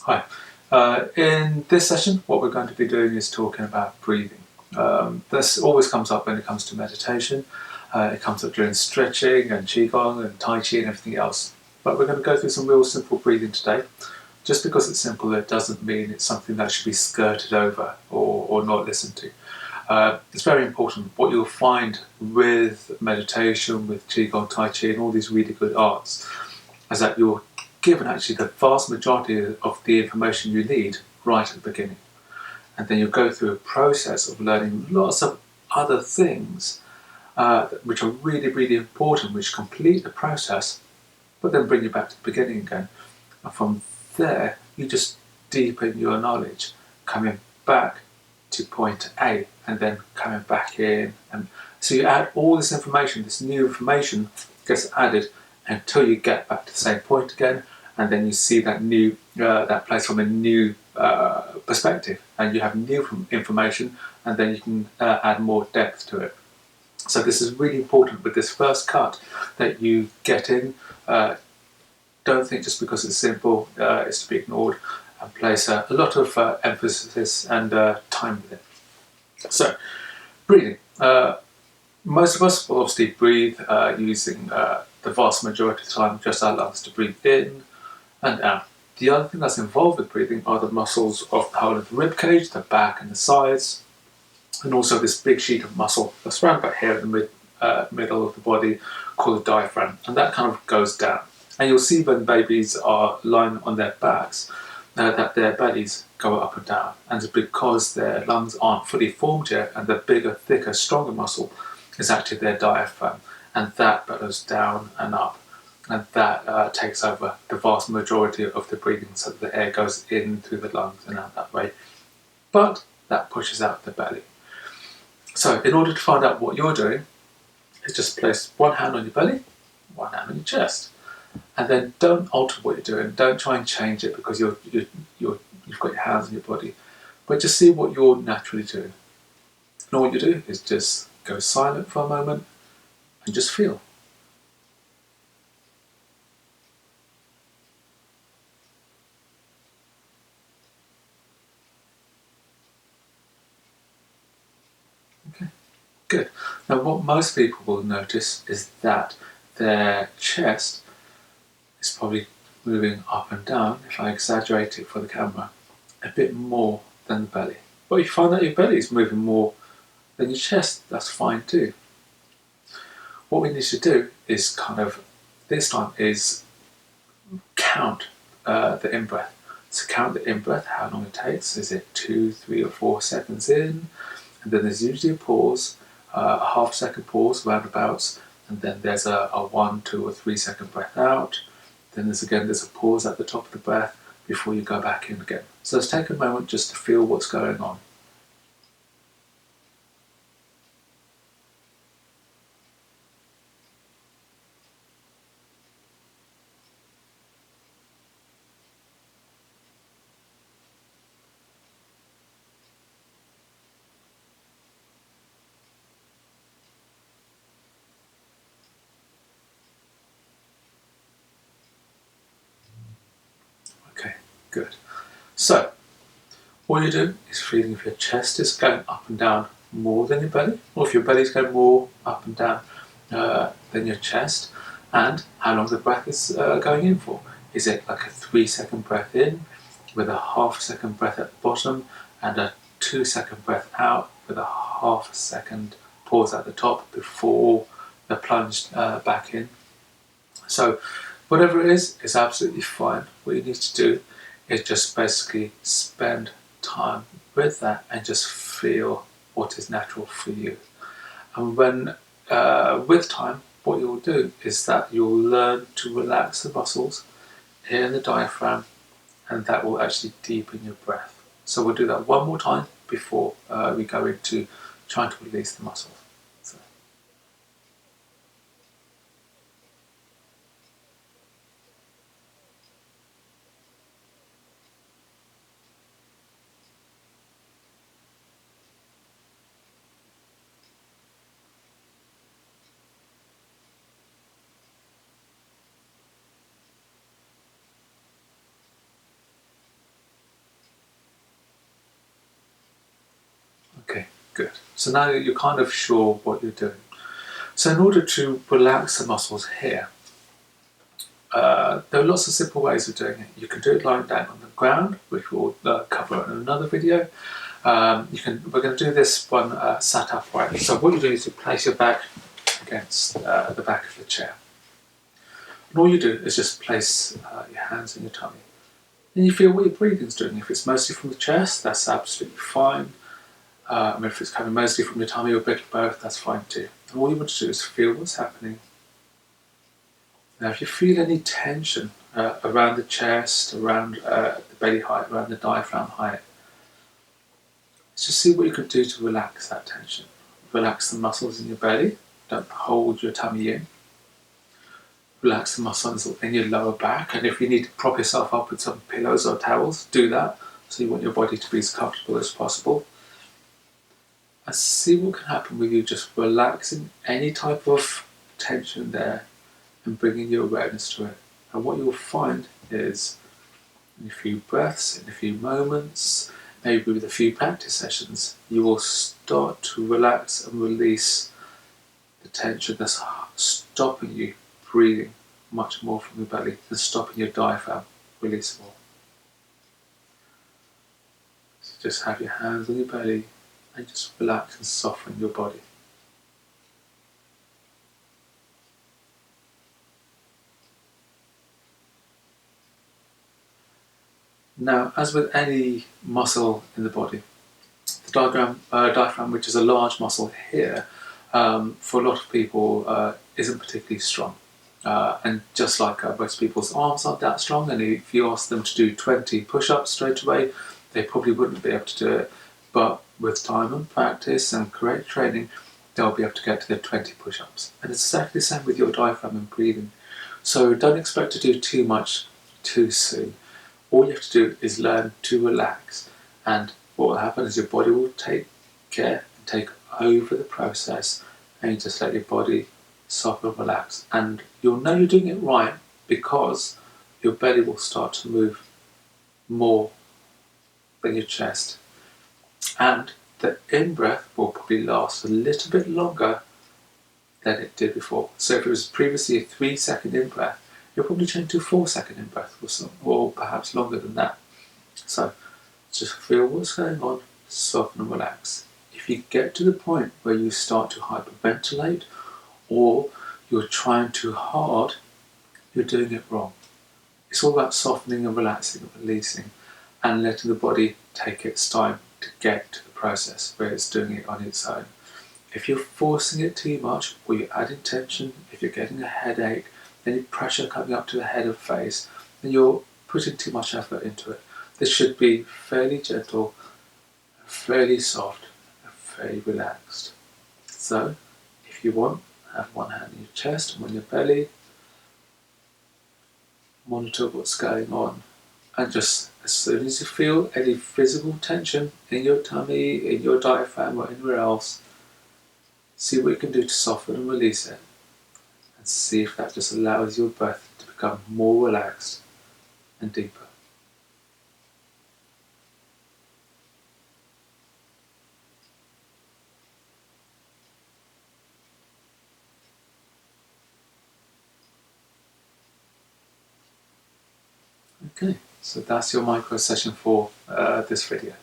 Hi. In this session, what we're going to be doing is talking about breathing. This always comes up when it comes to meditation. It comes up during stretching and qigong and tai chi and everything else. But we're going to go through some real simple breathing today. Just because it's simple, it doesn't mean it's something that should be skirted over or not listened to. It's very important. What you'll find with meditation, with qigong, tai chi, and all these really good arts is that you're given actually the vast majority of the information you need right at the beginning. And then you go through a process of learning lots of other things which are really, really important, which complete the process, but then bring you back to the beginning again. And from there, you just deepen your knowledge, coming back to point A and then coming back in. And so you add all this information, this new information gets added until you get back to the same point again, and then you see that new that place from a new perspective, and you have new information, and then you can add more depth to it. So this is really important with this first cut that you get in. Don't think just because it's simple it's to be ignored, and place a lot of emphasis and time with it. So, breathing. Most of us will obviously breathe using the vast majority of the time just our lungs to breathe in and out. The other thing that's involved with breathing are the muscles of the whole of the rib cage, the back and the sides, and also this big sheet of muscle that's around about here in the middle of the body called the diaphragm, and that kind of goes down. And you'll see when babies are lying on their backs that their bellies go up and down, and it's because their lungs aren't fully formed yet, and the bigger, thicker, stronger muscle is actually their diaphragm, and that bellows down and up, and that takes over the vast majority of the breathing, so that the air goes in through the lungs and out that way. But that pushes out the belly. So in order to find out what you're doing, is just place one hand on your belly, one hand on your chest, and then don't alter what you're doing. Don't try and change it because you've got your hands on your body, but just see what you're naturally doing. And all you do is just go silent for a moment and just feel. Okay, good. Now what most people will notice is that their chest is probably moving up and down, if I exaggerate it for the camera, a bit more than the belly. But if you find that your belly is moving more than your chest, that's fine too. What we need to do is this time is count the in-breath. So count the in-breath, how long it takes. Is it 2, 3 or 4 seconds in? And then there's usually a pause, a half-second pause, roundabouts, and then there's a 1, 2 or 3 second breath out. Then there's a pause at the top of the breath before you go back in again. So let's take a moment just to feel what's going on. Okay, good. So, all you do is feeling if your chest is going up and down more than your belly, or if your belly's going more up and down than your chest, and how long the breath is going in for. Is it like a 3 second breath in with a half second breath at the bottom and a 2 second breath out with a half second pause at the top before the plunge back in? So, whatever it is absolutely fine. What you need to do is just basically spend time with that and just feel what is natural for you. And when, with time, what you'll do is that you'll learn to relax the muscles here in the diaphragm, and that will actually deepen your breath. So we'll do that one more time before we go into trying to release the muscles. So. Good. So now you're kind of sure what you're doing. So in order to relax the muscles here, there are lots of simple ways of doing it. You can do it lying down on the ground, which we'll cover in another video. We're going to do this one sat upright. So what you do is you place your back against the back of the chair. And all you do is just place your hands on your tummy. And you feel what your breathing's doing. If it's mostly from the chest, that's absolutely fine. If it's coming mostly from your tummy or a bit of both, that's fine too. And all you want to do is feel what's happening. Now if you feel any tension around the chest, around the belly height, around the diaphragm height, just see what you can do to relax that tension. Relax the muscles in your belly, don't hold your tummy in. Relax the muscles in your lower back, and if you need to prop yourself up with some pillows or towels, do that. So you want your body to be as comfortable as possible. And see what can happen with you just relaxing any type of tension there and bringing your awareness to it. And what you'll find is in a few breaths, in a few moments, maybe with a few practice sessions, you will start to relax and release the tension that's stopping you breathing much more from your belly and stopping your diaphragm release more. So just have your hands on your belly and just relax and soften your body. Now, as with any muscle in the body, the diaphragm, which is a large muscle here, for a lot of people isn't particularly strong. And just like most people's arms aren't that strong, and if you ask them to do 20 push-ups straight away, they probably wouldn't be able to do it. But with time and practice and correct training, they'll be able to get to the 20 push-ups. And it's exactly the same with your diaphragm and breathing. So don't expect to do too much too soon. All you have to do is learn to relax, and what will happen is your body will take care and take over the process, and you just let your body soften and relax. And you'll know you're doing it right because your belly will start to move more than your chest. And the in-breath will probably last a little bit longer than it did before. So if it was previously a 3-second in-breath, you'll probably change to a 4-second in-breath or perhaps longer than that. So just feel what's going on, soften and relax. If you get to the point where you start to hyperventilate or you're trying too hard, you're doing it wrong. It's all about softening and relaxing and releasing and letting the body take its time to get to the process where it's doing it on its own. If you're forcing it too much, or you're adding tension, if you're getting a headache, any pressure coming up to the head and face, then you're putting too much effort into it. This should be fairly gentle, fairly soft, and fairly relaxed. So, if you want, have one hand on your chest and on your belly, monitor what's going on, and just as soon as you feel any physical tension in your tummy, in your diaphragm or anywhere else, see what you can do to soften and release it, and see if that just allows your breath to become more relaxed and deeper. Okay, so that's your micro session for this video.